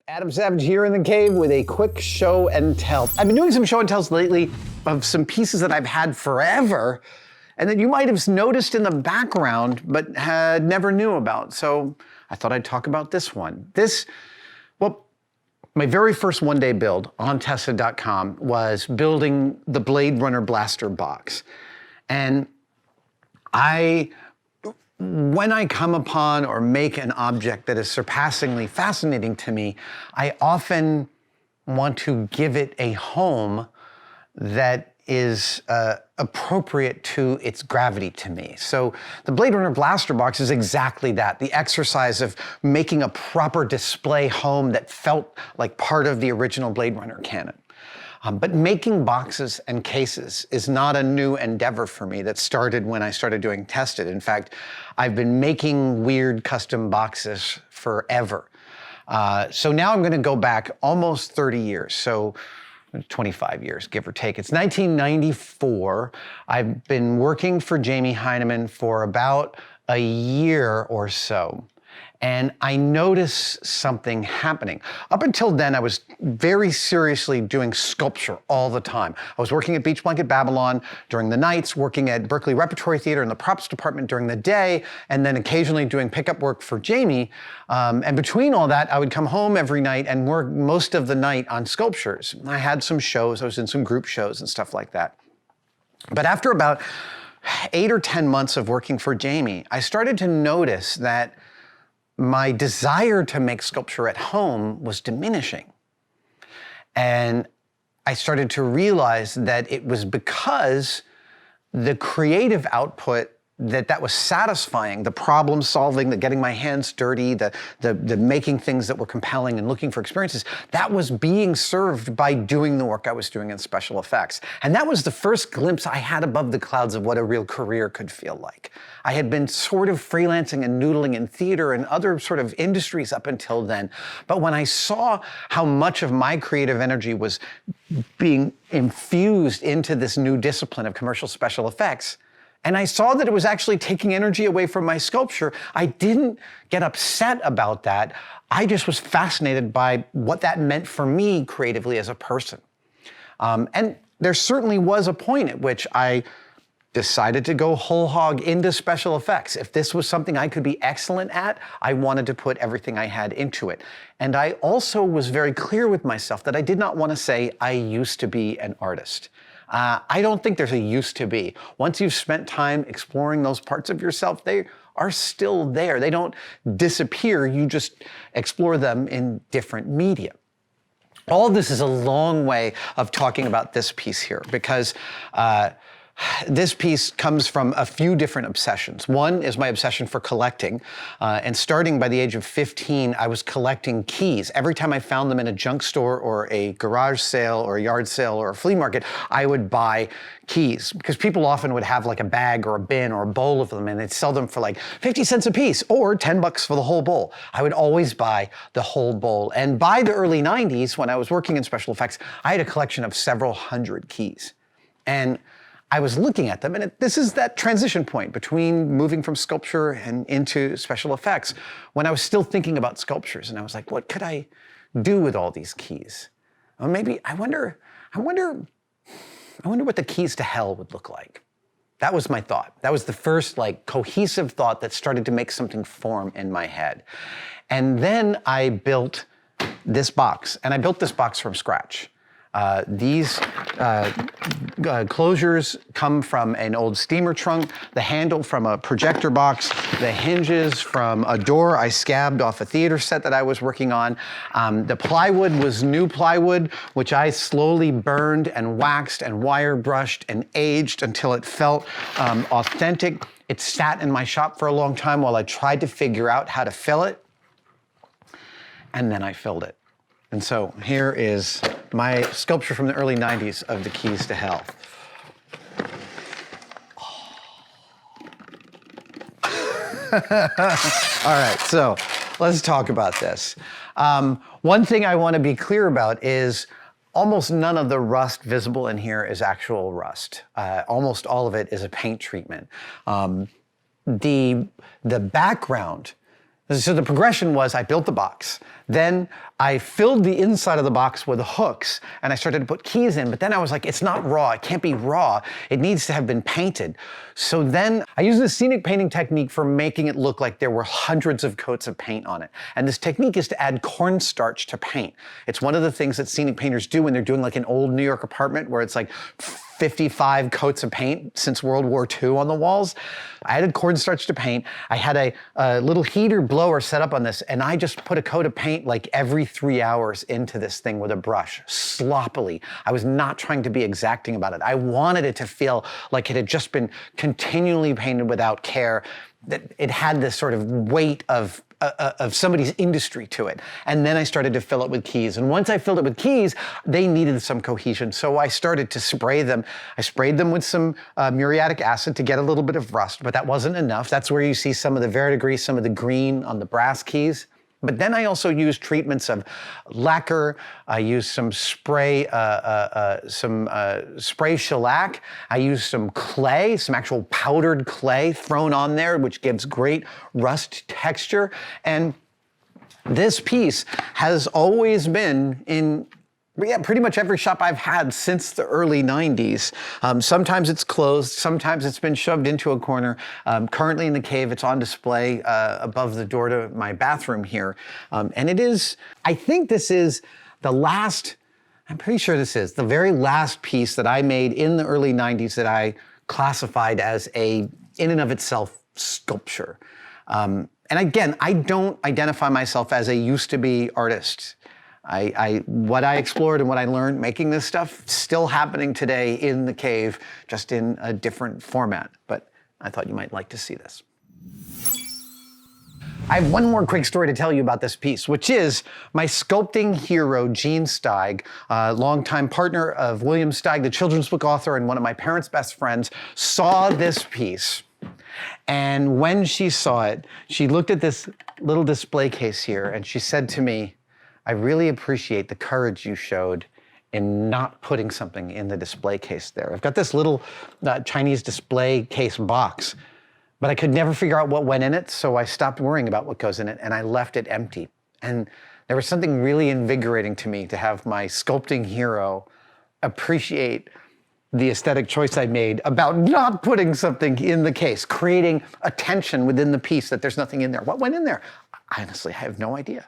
Adam Savage here in the cave with a quick show and tell. I've been doing some show and tells lately of some pieces that I've had forever and that you might have noticed in the background but had never knew about. So I thought I'd talk about this one. My very first one-day build on Tested.com was building the Blade Runner blaster box. And when I come upon or make an object that is surpassingly fascinating to me, I often want to give it a home that is appropriate to its gravity to me. So the Blade Runner blaster box is exactly that, the exercise of making a proper display home that felt like part of the original Blade Runner canon. But making boxes and cases is not a new endeavor for me that started when I started doing Tested. In fact, I've been making weird custom boxes forever. So now I'm going to go back almost 30 years, so 25 years, give or take. It's 1994. I've been working for Jamie Heineman for about a year or so. And I noticed something happening. Up until then, I was very seriously doing sculpture all the time. I was working at Beach Blanket Babylon during the nights, working at Berkeley Repertory Theater in the props department during the day, and then occasionally doing pickup work for Jamie. And between all that, I would come home every night and work most of the night on sculptures. I had some shows, I was in some group shows and stuff like that. But after about 8 or 10 months of working for Jamie, I started to notice that my desire to make sculpture at home was diminishing. And I started to realize that it was because the creative output that was satisfying, the problem solving, the getting my hands dirty, the making things that were compelling and looking for experiences, that was being served by doing the work I was doing in special effects. And that was the first glimpse I had above the clouds of what a real career could feel like. I had been sort of freelancing and noodling in theater and other sort of industries up until then. But when I saw how much of my creative energy was being infused into this new discipline of commercial special effects, and I saw that it was actually taking energy away from my sculpture, I didn't get upset about that. I just was fascinated by what that meant for me creatively as a person. And there certainly was a point at which I decided to go whole hog into special effects. If this was something I could be excellent at, I wanted to put everything I had into it. And I also was very clear with myself that I did not want to say I used to be an artist. I don't think there's a used to be. Once you've spent time exploring those parts of yourself, they are still there. They don't disappear. You just explore them in different media. All of this is a long way of talking about this piece here because this piece comes from a few different obsessions. One is my obsession for collecting, and starting by the age of 15, I was collecting keys. Every time I found them in a junk store or a garage sale or a yard sale or a flea market, I would buy keys because people often would have like a bag or a bin or a bowl of them and they'd sell them for like 50 cents a piece or 10 bucks for the whole bowl. I would always buy the whole bowl. And by the early 90s, when I was working in special effects, I had a collection of several hundred keys. And I was looking at them, and this is that transition point between moving from sculpture and into special effects when I was still thinking about sculptures, and I was like, what could I do with all these keys? Well, maybe, I wonder what the keys to hell would look like. That was my thought. That was the first like cohesive thought that started to make something form in my head. And then I built this box, and I built this box from scratch. These closures come from an old steamer trunk, the handle from a projector box, the hinges from a door I scabbed off a theater set that I was working on. The plywood was new plywood, which I slowly burned and waxed and wire brushed and aged until it felt authentic. It sat in my shop for a long time while I tried to figure out how to fill it, and then I filled it. And so here is my sculpture from the early 90s of the keys to hell. All right, so let's talk about this. One thing I want to be clear about is almost none of the rust visible in here is actual rust. Almost all of it is a paint treatment. The background So the progression was I built the box. Then I filled the inside of the box with hooks and I started to put keys in, but then I was like, it's not raw, it can't be raw. It needs to have been painted. So then I used a scenic painting technique for making it look like there were hundreds of coats of paint on it. And this technique is to add cornstarch to paint. It's one of the things that scenic painters do when they're doing like an old New York apartment where it's like 55 coats of paint since World War II on the walls. I added cornstarch to paint. I had a little heater blower set up on this, and I just put a coat of paint like every 3 hours into this thing with a brush, sloppily. I was not trying to be exacting about it. I wanted it to feel like it had just been continually painted without care, that it had this sort of weight of somebody's industry to it. And then I started to fill it with keys. And once I filled it with keys, they needed some cohesion. So I started to spray them. I sprayed them with some muriatic acid to get a little bit of rust, but that wasn't enough. That's where you see some of the verdigris, some of the green on the brass keys. But then I also used treatments of lacquer. I used some spray shellac. I used some clay, some actual powdered clay thrown on there, which gives great rust texture. And this piece has always been in pretty much every shop I've had since the early 90s. Sometimes it's closed, sometimes it's been shoved into a corner. Currently in the cave, it's on display above the door to my bathroom here. And it is, I think this is the last, I'm pretty sure this is the very last piece that I made in the early 90s that I classified as a, in and of itself, sculpture. And again, I don't identify myself as a used-to-be artist. What I explored and what I learned making this stuff, still happening today in the cave, just in a different format. But I thought you might like to see this. I have one more quick story to tell you about this piece, which is my sculpting hero, Gene Steig, longtime partner of William Steig, the children's book author and one of my parents' best friends, saw this piece. And when she saw it, she looked at this little display case here and she said to me, I really appreciate the courage you showed in not putting something in the display case there. I've got this little Chinese display case box, but I could never figure out what went in it, so I stopped worrying about what goes in it, and I left it empty. And there was something really invigorating to me to have my sculpting hero appreciate the aesthetic choice I made about not putting something in the case, creating a tension within the piece that there's nothing in there. What went in there? Honestly, I have no idea.